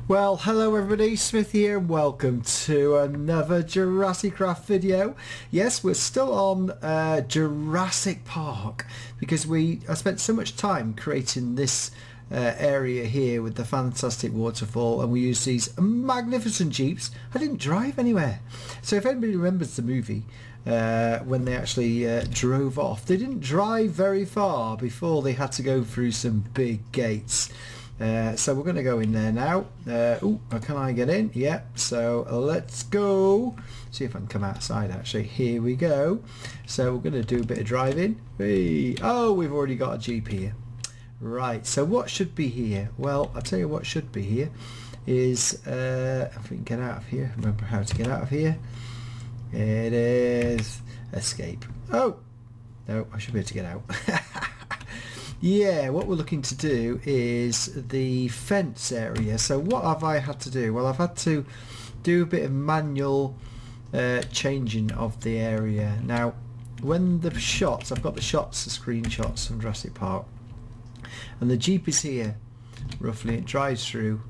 Well, hello everybody, Smith here and welcome to another JurassiCraft video. Yes, we're still on Jurassic Park because I spent so much time creating this area here with the fantastic waterfall, and we used these magnificent jeeps. I didn't drive anywhere. So if anybody remembers the movie, when they actually drove off, they didn't drive very far before they had to go through some big gates. So we're going to go in there now. Can I get in? Yep. So let's go. See if I can come outside actually. Here we go. So we're going to do a bit of driving. Oh, we've already got a Jeep here. Right. So what should be here? Well, I'll tell you what should be here is, if we can get out of here, remember how to get out of here. It is escape. Oh, no, I should be able to get out. Yeah, what we're looking to do is the fence area. So what have I had to do? Well, I've had to do a bit of manual changing of the area. Now, when the shots, I've got the shots, the screenshots from Jurassic Park, and the Jeep is here, roughly. It drives through,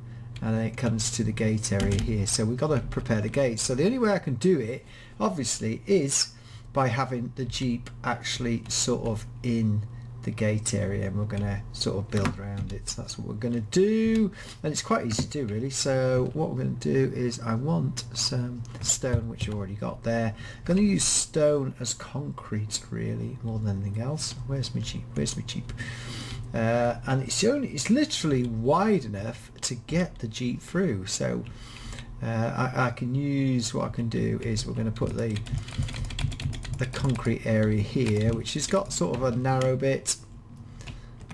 and then it comes to the gate area here. So we've got to prepare the gate. So the only way I can do it, obviously, is by having the Jeep actually sort of in the gate area, and we're going to sort of build around it. So that's what we're going to do, and it's quite easy to do really. So what we're going to do is I want some stone, which I've already got there. I'm going to use stone as concrete really more than anything else. Where's my Jeep? And it's literally wide enough to get the Jeep through. So I can use, what I can do is we're going to put the concrete area here, which has got sort of a narrow bit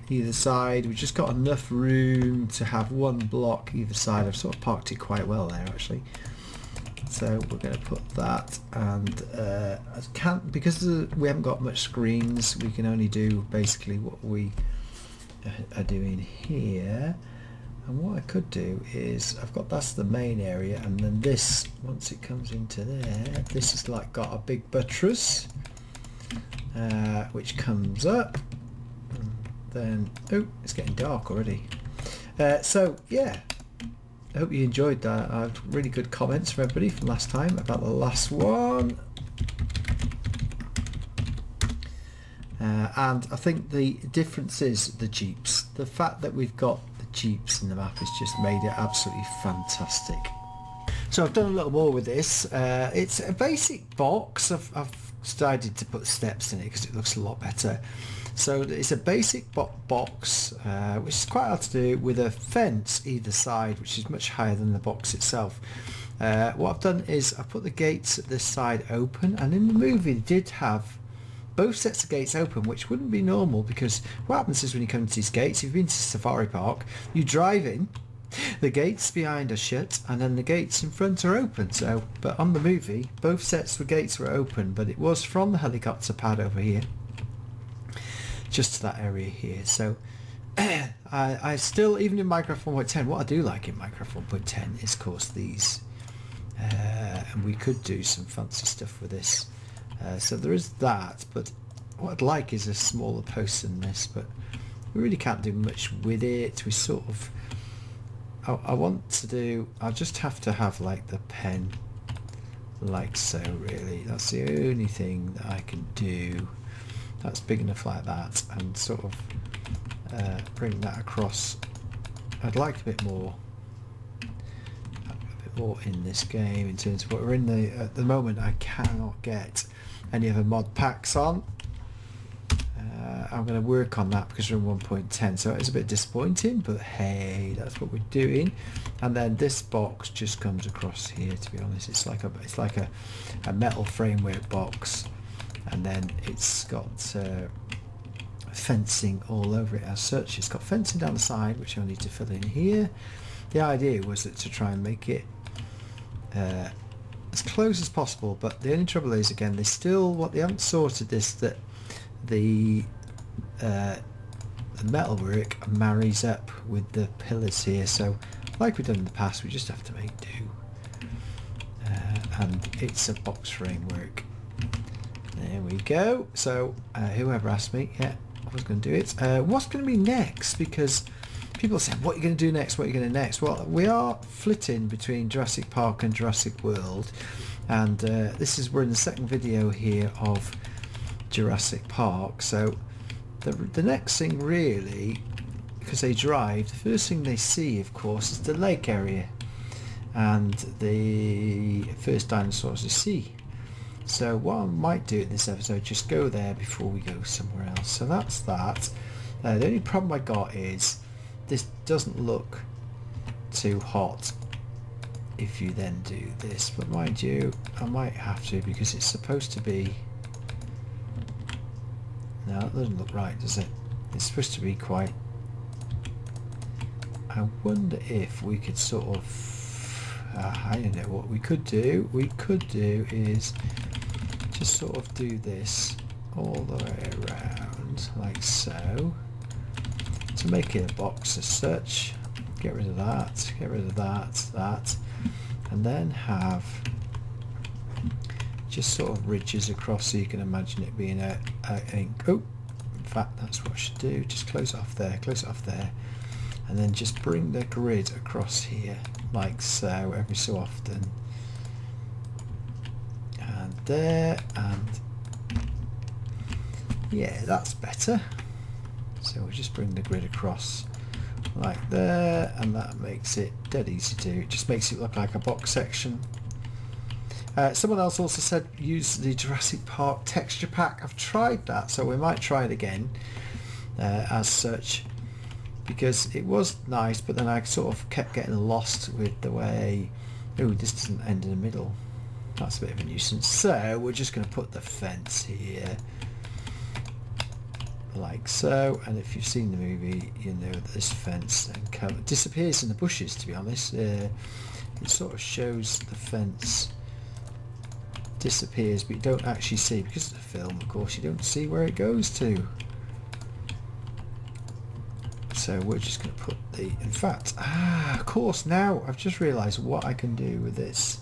either side. We've just got enough room to have one block either side. I've sort of parked it quite well there actually. So we're going to put that, and I can't, because we haven't got much screens, we can only do basically what we are doing here. And what I could do is, that's the main area, and then this, once it comes into there, this is like got a big buttress which comes up, and then it's getting dark already. So yeah, I hope you enjoyed that. I had really good comments from everybody from last time about the last one. And I think the difference is the Jeeps. The fact that we've got the Jeeps in the map has just made it absolutely fantastic. So I've done a little more with this. It's a basic box. I've decided to put steps in it because it looks a lot better. So it's a basic box, which is quite hard to do, with a fence either side, which is much higher than the box itself. What I've done is I've put the gates at this side open, and in the movie they did have both sets of gates open, which wouldn't be normal, because what happens is when you come to these gates, if you've been to Safari Park, you drive in, the gates behind are shut, and then the gates in front are open. So, but on the movie, both sets of gates were open, but it was from the helicopter pad over here, just to that area here. So I still, even in Minecraft 1.10, what I do like in Minecraft 1.10 is, of course, these, and we could do some fancy stuff with this. So there is that, but what I'd like is a smaller post than this, but we really can't do much with it. We sort of, I'll just have to have like the pen like so really. That's the only thing that I can do. That's big enough like that, and sort of bring that across. I'd like a bit more in this game in terms of what we're in at the moment. I cannot get any other mod packs on. I'm going to work on that because we're in 1.10, so it's a bit disappointing, but hey, that's what we're doing. And then this box just comes across here. To be honest, it's like a metal framework box, and then it's got fencing all over it as such. It's got fencing down the side, which I need to fill in here. The idea was to try and make it as close as possible, but the only trouble is, again, they haven't sorted this, that the metalwork marries up with the pillars here. So like we've done in the past, we just have to make do, and it's a box framework. There we go. So whoever asked me, yeah, I was going to do it. What's going to be next? Because people say, what are you going to do next? What are you going to do next? Well, we are flitting between Jurassic Park and Jurassic World, and we're in the second video here of Jurassic Park. So the next thing really, because they drive, the first thing they see, of course, is the lake area, and the first dinosaurs they see. So what I might do in this episode, just go there before we go somewhere else. So that's that. The only problem I got is this doesn't look too hot if you then do this, but mind you, I might have to, because it's supposed to be... No, it doesn't look right, does it? It's supposed to be quite... I wonder if we could sort of... I don't know what we could do. We could do is just sort of do this all the way around, like so, to make it a box as such. Get rid of that, get rid of that, and then have just sort of ridges across, so you can imagine it being a oh, in fact that's what I should do. Just close it off there, and then just bring the grid across here like so every so often, and there, and yeah, that's better. So we'll just bring the grid across like there, and that makes it dead easy to do. It just makes it look like a box section. Someone else also said use the Jurassic Park texture pack. I've tried that, so we might try it again as such, because it was nice, but then I sort of kept getting lost with the way, oh, this doesn't end in the middle. That's a bit of a nuisance. So we're just going to put the fence here like so, and if you've seen the movie, you know that this fence then disappears in the bushes, to be honest. It sort of shows the fence disappears, but you don't actually see, because of the film, of course, you don't see where it goes to. So we're just going to put the, in fact, of course, now I've just realised what I can do with this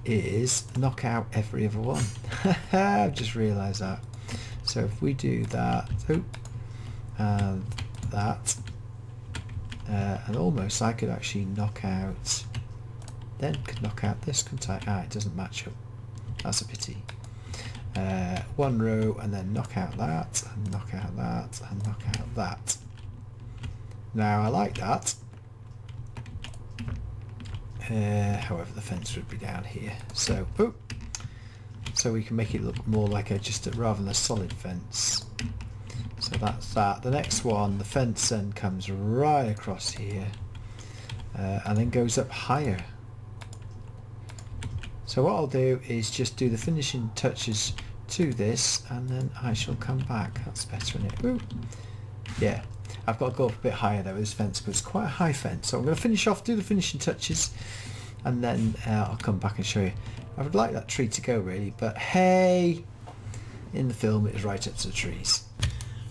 is knock out every other one. I've just realised that. So if we do that, and that, and almost I could actually knock out, then could knock out this, couldn't I? Ah, it doesn't match up. That's a pity. One row, and then knock out that, and knock out that, and knock out that. Now I like that. However, the fence would be down here, so so we can make it look more like rather than a solid fence. So that's that. The next one, the fence then comes right across here, and then goes up higher. So what I'll do is just do the finishing touches to this, and then I shall come back. That's better, isn't it? Ooh. Yeah. I've got to go up a bit higher though with this fence, because it's quite a high fence. So I'm going to finish off, do the finishing touches, and then I'll come back and show you. I would like that tree to go really, but hey, in the film it is right up to the trees.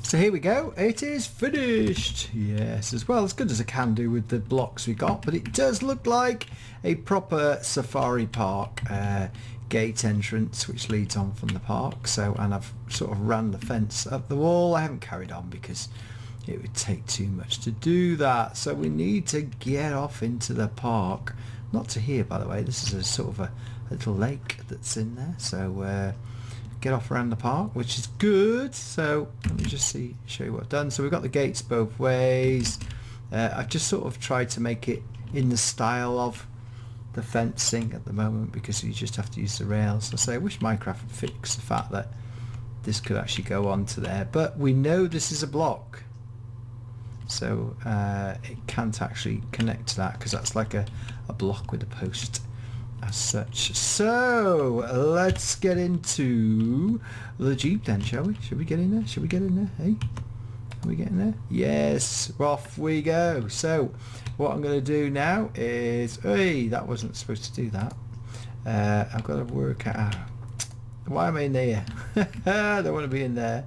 So here we go, it is finished. Yes, as well as good as I can do with the blocks we got, but it does look like a proper safari park gate entrance which leads on from the park. So, and I've sort of ran the fence up the wall. I haven't carried on because it would take too much to do that, so we need to get off into the park. Not to here, by the way, this is a sort of a little lake that's in there, so get off around the park, which is good. So let me just show you what I've done. So we've got the gates both ways. I've just sort of tried to make it in the style of the fencing at the moment, because you just have to use the rails. So I say I wish Minecraft would fix the fact that this could actually go onto there, but we know this is a block, so it can't actually connect to that, because that's like a block with a post as such. So let's get into the Jeep then, shall we? Should we get in there? Should we get in there? Hey, are we getting there? Yes, off we go. So what I'm going to do now is, hey, that wasn't supposed to do that. I've got to work out, why am I in there? I don't want to be in there.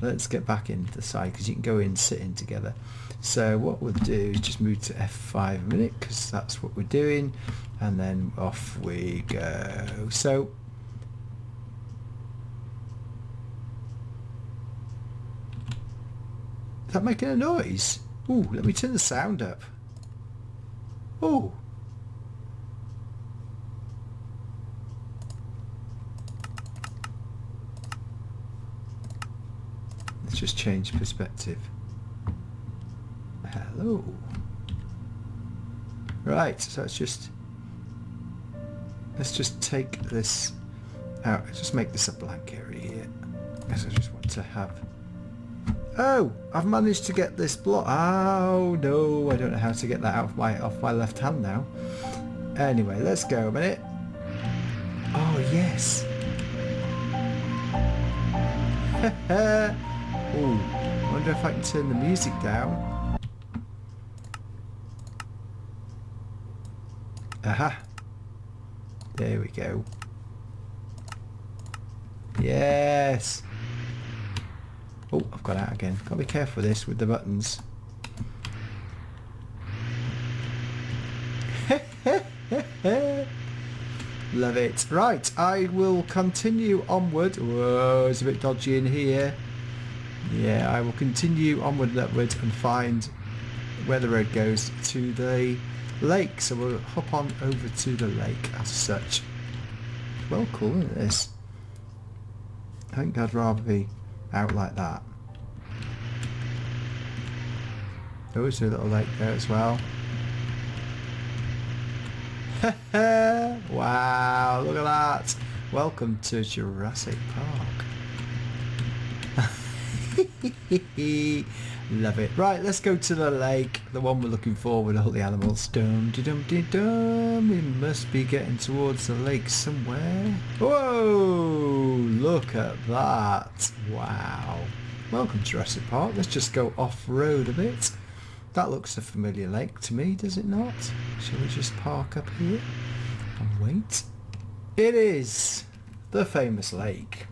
Let's get back into the side, because you can go in, sit in together. So what we'll do is just move to F5 a minute, because that's what we're doing, and then off we go. So Is that making a noise? Ooh, let me turn the sound up. Ooh. Let's just change perspective. Hello. Right, so let's just take this out. Let's just make this a blank area here. Because I just want to have... Oh, I've managed to get this block. Oh no, I don't know how to get that out of my left hand now. Anyway, let's go a minute. Oh yes. Oh, I wonder if I can turn the music down. Aha. There we go. Yes. Oh, I've got out again. Got to be careful with this, with the buttons. Love it. Right, I will continue onward. Whoa, it's a bit dodgy in here. Yeah, I will continue onward and upward and find where the road goes to the lake. So we'll hop on over to the lake as such. Well, cool, isn't this? I think I'd rather be out like that. Oh, there's a little lake there as well. Wow, look at that. Welcome to Jurassic Park. Love it. Right, let's go to the lake, the one we're looking for with all the animals. Dum dum dum dum. We must be getting towards the lake somewhere. Whoa! Look at that. Wow. Welcome to Jurassic Park. Let's just go off-road a bit. That looks a familiar lake to me, does it not? Shall we just park up here and wait? It is the famous lake.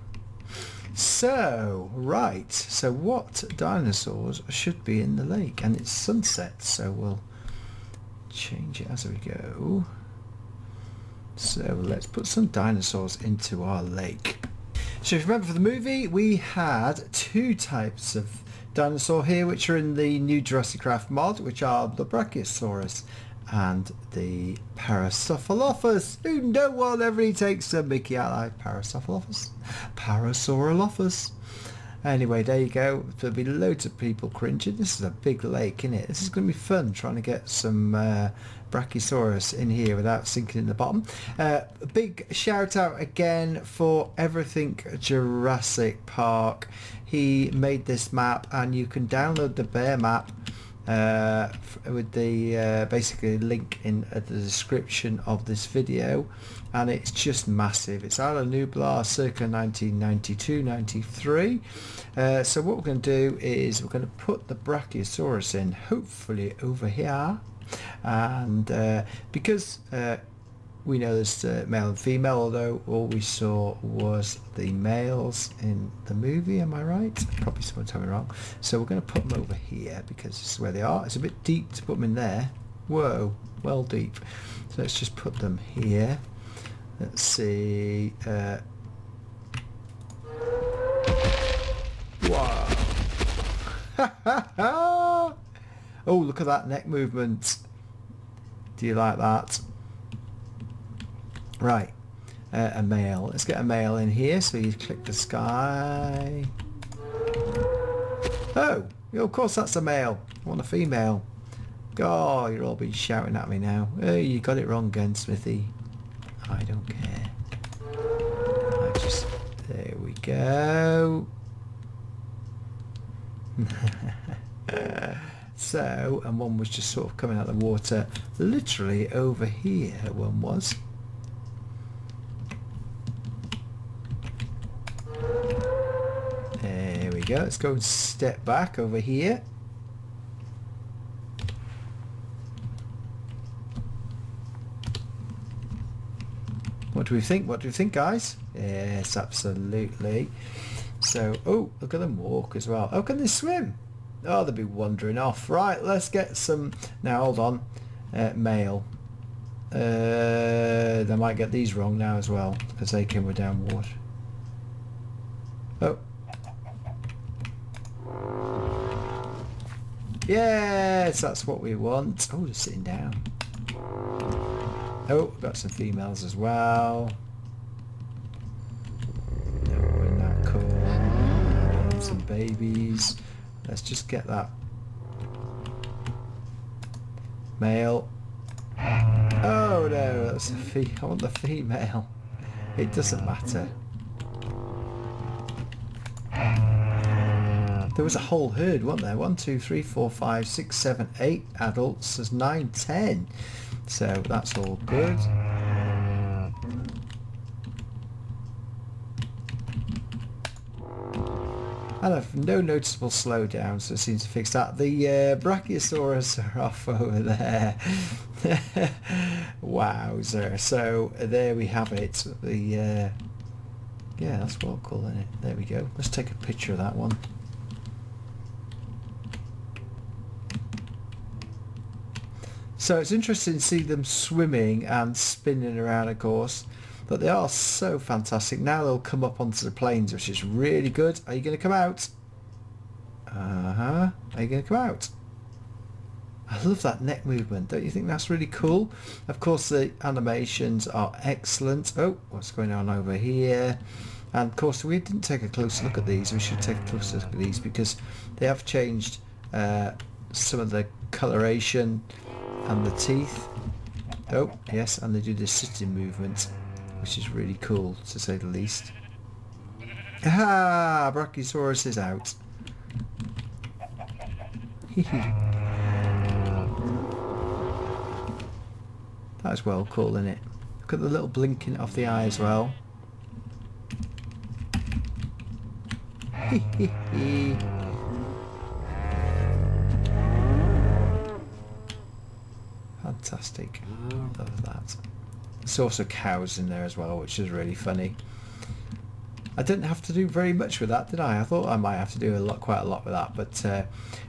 So, right, so what dinosaurs should be in the lake? And it's sunset, so we'll change it as we go. So let's put some dinosaurs into our lake. So if you remember for the movie, we had two types of dinosaur here, which are in the new JurassiCraft mod, which are the Brachiosaurus and the Parasaurolophus. Who no one ever takes a mickey out like Parasaurolophus. Parasaurolophus. Anyway, there you go. There'll be loads of people cringing. This is a big lake, isn't it? This is going to be fun trying to get some Brachiosaurus in here without sinking in the bottom. A big shout out again for Everything Jurassic Park. He made this map and you can download the bare map with the basically link in the description of this video, and it's just massive. It's Isla Nublar circa 1992-93. So what we're going to do is we're going to put the Brachiosaurus in, hopefully over here, and because we know there's male and female, although all we saw was the males in the movie. Am I right? Probably someone tell me wrong. So we're going to put them over here because this is where they are. It's a bit deep to put them in there. Whoa, well deep. So let's just put them here. Let's see. Wow. Oh, look at that neck movement. Do you like that? Right, a male. Let's get a male in here. So you click the sky. Oh, of course that's a male. I want a female. Oh, you're all been shouting at me now. Oh, you got it wrong again, Smithy. I don't care. There we go. So, and one was just sort of coming out of the water. Literally over here one was. There we go. Let's go and step back over here. What do we think? What do you think, guys? Yes, absolutely. So, oh, look at them walk as well. Oh, can they swim? Oh, they'll be wandering off. Right, let's get some... Now, hold on. Male. They might get these wrong now as well, because they came with down water. Oh. Yes, that's what we want. Oh, they're sitting down. Oh, got some females as well. Oh, isn't that cool? And some babies. Let's just get that male. Oh no, that's a I want the female. It doesn't matter. There was a whole herd, wasn't there? 1, 2, 3, 4, 5, 6, 7, 8 adults. There's 9, 10. So that's all good. And I've no noticeable slowdown, so it seems to fix that. The Brachiosaurus are off over there. Wowzer. So there we have it. The yeah, that's well cool, isn't it? There we go. Let's take a picture of that one. So it's interesting to see them swimming and spinning around, of course, but they are so fantastic. Now they'll come up onto the planes, which is really good. Are you going to come out? Are you going to come out? I love that neck movement. Don't you think that's really cool? Of course, the animations are excellent. Oh, what's going on over here? And of course, we didn't take a closer look at these. We should take a closer look at these because they have changed some of the coloration and the teeth. Oh yes, and they do the sitting movement, which is really cool to say the least. Ah, Brachiosaurus is out. That's well cool, isn't it? Look at the little blinking off the eye as well. Fantastic. Love that. There's also cows in there as well, which is really funny. I didn't have to do very much with that, did I? I thought I might have to do quite a lot with that, but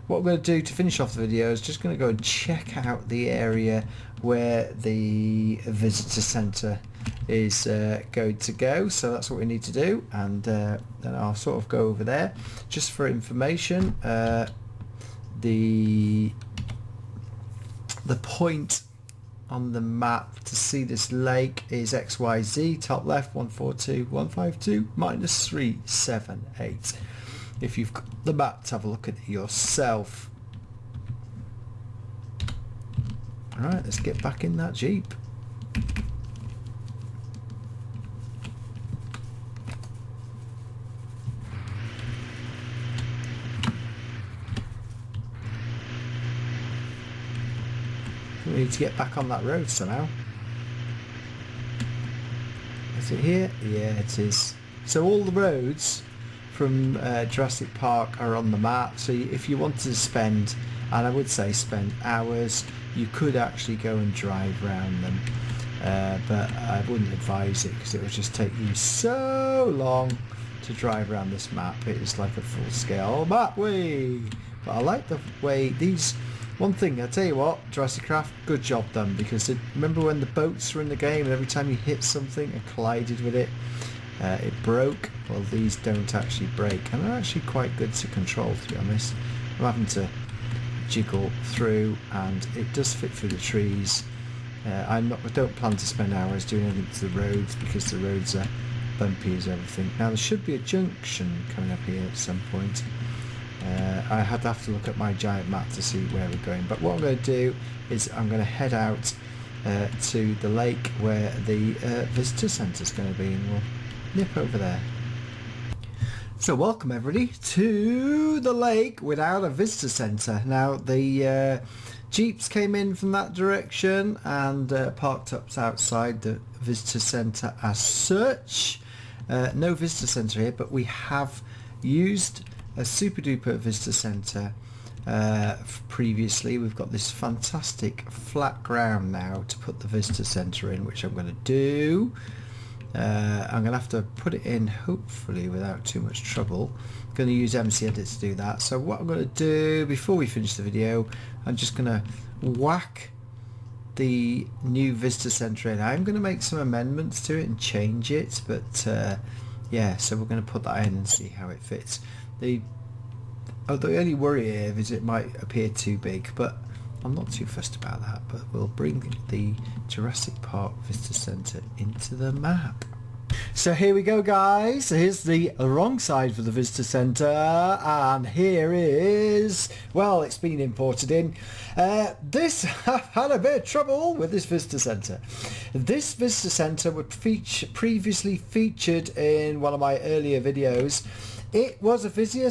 what I'm going to do to finish off the video is just going to go and check out the area where the visitor centre is going to go. So that's what we need to do, and then I'll sort of go over there just for information. The point on the map to see this lake is XYZ, top left 142 152 minus 378. If you've got the map, to have a look at it yourself. Alright, let's get back in that Jeep. We need to get back on that road somehow. Is it here? Yeah, it is. So all the roads from Jurassic Park are on the map. So if you wanted to spend, and I would say spend hours, you could actually go and drive around them. But I wouldn't advise it because it would just take you so long to drive around this map. It is like a full-scale map way. But I like the way these... One thing, I'll tell you what, JurassiCraft, good job done, because remember when the boats were in the game and every time you hit something and collided with it, it broke? Well, these don't actually break, and they're actually quite good to control, to be honest. I'm having to jiggle through, and it does fit through the trees. I don't plan to spend hours doing anything to the roads, because the roads are bumpy as everything. Now, there should be a junction coming up here at some point. I had to have to look at my giant map to see where we're going, but what I'm going to do is I'm going to head out to the lake where the visitor centre is going to be, and we'll nip over there. So welcome everybody to the lake without a visitor centre. Now the Jeeps came in from that direction and parked up outside the visitor centre as such. No visitor centre here, but we have used a super duper visitor centre previously. We've got this fantastic flat ground now to put the visitor centre in, which I'm going to do. I'm going to have to put it in hopefully without too much trouble. I'm going to use MC Edit to do that. So what I'm going to do before we finish the video, I'm just going to whack the new visitor centre in. I'm going to make some amendments to it and change it, but yeah, so we're going to put that in and see how it fits. The The only worry here is it might appear too big, but I'm not too fussed about that. But we'll bring the Jurassic Park Visitor Centre into the map. So here we go, guys. Here's the wrong side for the visitor centre, and here is, well, it's been imported in. I've had a bit of trouble with this visitor centre. This visitor centre was previously featured in one of my earlier videos. It was a visitor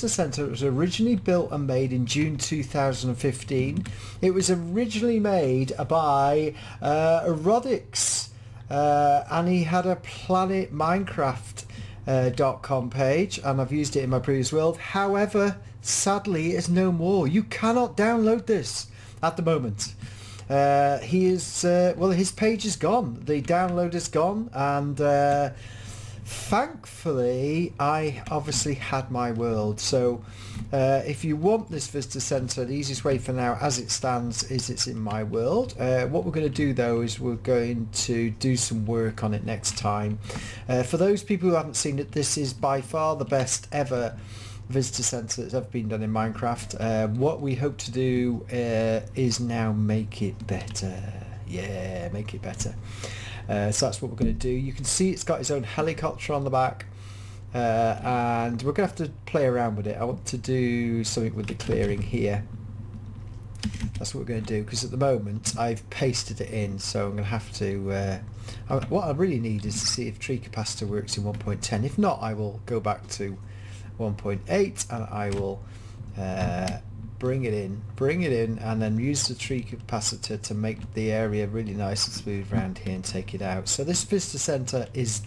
centre that was originally built and made in June 2015. It was originally made by Vortex. And he had a Planet Minecraft.com page, and I've used it in my previous world. However, sadly, it's no more. You cannot download this at the moment. His page is gone. The download is gone, and thankfully, I obviously had my world. So if you want this visitor centre, the easiest way for now, as it stands, is it's in my world. What we're going to do, though, is we're going to do some work on it next time. For those people who haven't seen it, this is by far the best ever visitor centre that's ever been done in Minecraft. What we hope to do is now make it better. Yeah, make it better. So that's what we're going to do. You can see it's got its own helicopter on the back, and we're going to have to play around with it. I want to do something with the clearing here. That's what we're going to do, because at the moment I've pasted it in, so I'm going to have to what I really need is to see if tree capacitor works in 1.10. If not, I will go back to 1.8 and I will bring it in, and then use the tree capacitor to make the area really nice and smooth around here and take it out. So this visitor centre is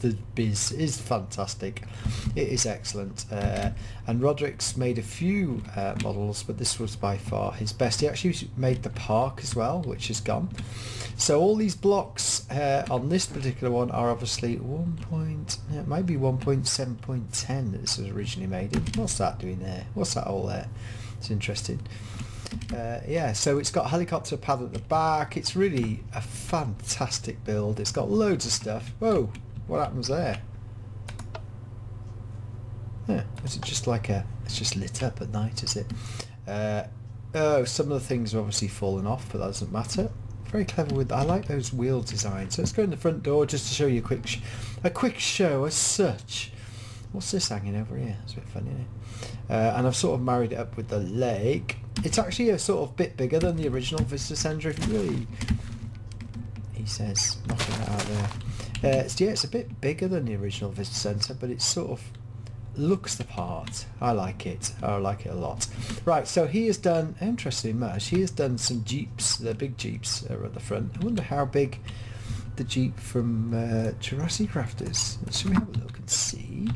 fantastic. It is excellent, and Roderick's made a few models, but this was by far his best. He actually made the park as well, which is gone. So all these blocks on this particular one are obviously it might be 1.7.10 that this was originally made in. What's that doing there? What's that all there? It's interesting. Yeah, so it's got a helicopter pad at the back. It's really a fantastic build. It's got loads of stuff. Whoa, what happens there? Yeah, is it just like it's just lit up at night, is it? Oh, some of the things are obviously fallen off, but that doesn't matter. Very clever with, I like those wheel designs. So let's go in the front door just to show you a quick show as such. What's this hanging over here? It's a bit funny, isn't it? And I've sort of married it up with the lake. It's actually a sort of bit bigger than the original visitor centre. He says, knocking that out there. It's a bit bigger than the original visitor centre, but it sort of looks the part. I like it. I like it a lot. Right, so he has done, interesting much, he has done some jeeps. The big jeeps are at the front. I wonder how big the jeep from JurassiCraft is. Should we have a look and see?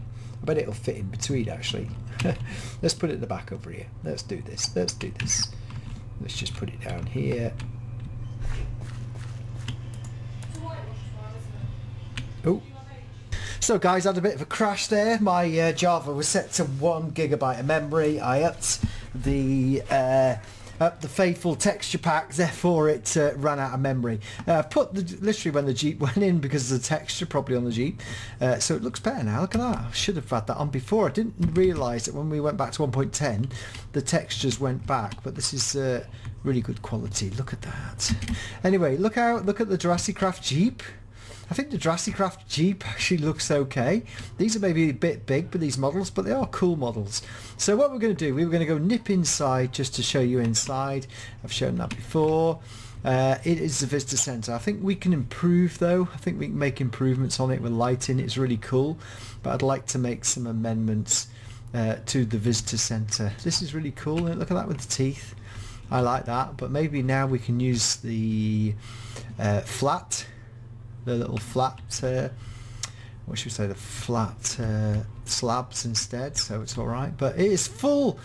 I bet it'll fit in between, actually. Let's put it in the back over here. Let's do this. Let's just put it down here. Oh. So guys, I had a bit of a crash there. My Java was set to 1 GB of memory. I upped the faithful texture pack, therefore it ran out of memory. Put literally when the Jeep went in because of the texture probably on the Jeep. So it looks better now. Look at that. I should have had that on before. I didn't realise that when we went back to 1.10 the textures went back, but this is really good quality. Look at that. Anyway, look at the JurassiCraft Jeep. I think the JurassiCraft Jeep actually looks okay. These are maybe a bit big for these models, but they are cool models. So what we're going to do, we were going to go nip inside just to show you inside. I've shown that before. It is the visitor centre. I think we can improve though. I think we can make improvements on it with lighting. It's really cool, but I'd like to make some amendments to the visitor centre. This is really cool. Look at that with the teeth. I like that, but maybe now we can use the little flat, what should we say, the flat slabs instead, so it's alright, but it is full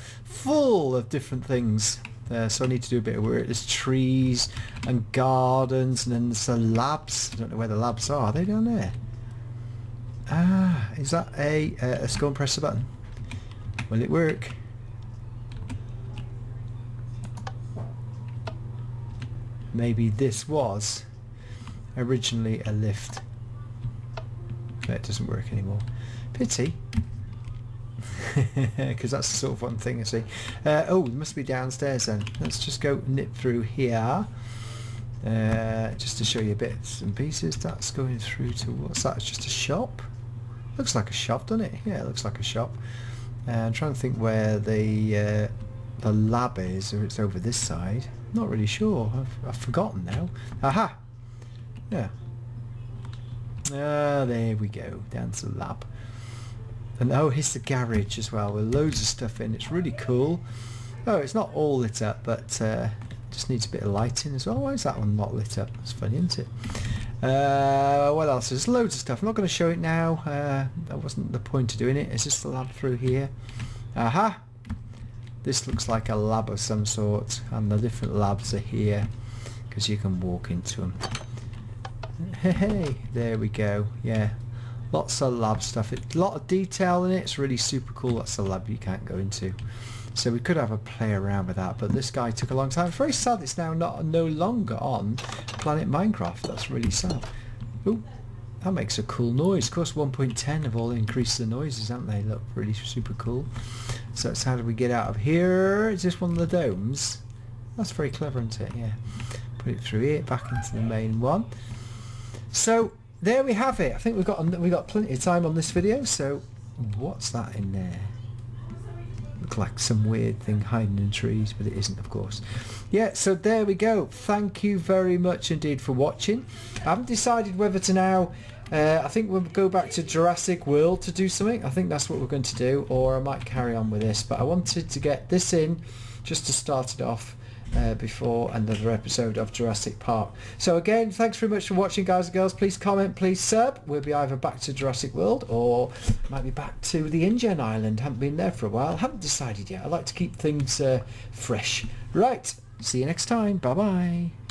of different things, so I need to do a bit of work. There's trees and gardens, and then there's the labs. I don't know where the labs are they down there? Is that let's go and press the button. Will it work? Maybe this was originally a lift. But it doesn't work anymore. Pity. because that's the sort of one thing I see. Oh, it must be downstairs then. Let's just go nip through here. Just to show you bits and pieces. That's going through to, what's that? It's just a shop? Looks like a shop, doesn't it? Yeah, it looks like a shop. I'm trying to think where the lab is, or it's over this side. Not really sure. I've forgotten now. Aha! Yeah. There we go. Down to the lab. And oh, here's the garage as well, with loads of stuff in. It's really cool. Oh, it's not all lit up, but just needs a bit of lighting as well. Why is that one not lit up? It's funny, isn't it? What else? There's loads of stuff. I'm not going to show it now. That wasn't the point of doing it. Is this the lab through here? Aha! This looks like a lab of some sort, and the different labs are here because you can walk into them. Hey, there we go. Yeah, lots of lab stuff. It's a lot of detail in it. It's really super cool. That's a lab you can't go into. So we could have a play around with that, but this guy took a long time. It's very sad it's now no longer on Planet Minecraft. That's really sad. Ooh, that makes a cool noise. Of course, 1.10 have all increased the noises, haven't they? Look really super cool. So that's how do we get out of here? Is this one of the domes? That's very clever, isn't it? Yeah. Put it through here, back into the main one. So there we have it. I think we've got plenty of time on this video. So what's that in there? Look like some weird thing hiding in trees, but it isn't, of course. Yeah, so there we go. Thank you very much indeed for watching. I haven't decided whether to now I think we'll go back to Jurassic World to do something. I think that's what we're going to do, or I might carry on with this, but I wanted to get this in just to start it off before another episode of Jurassic Park. So again, thanks very much for watching, guys and girls. Please comment, please sub. We'll be either back to Jurassic World or might be back to the InGen Island. Haven't been there for a while. Haven't decided yet. I like to keep things fresh. Right, see you next time. Bye bye.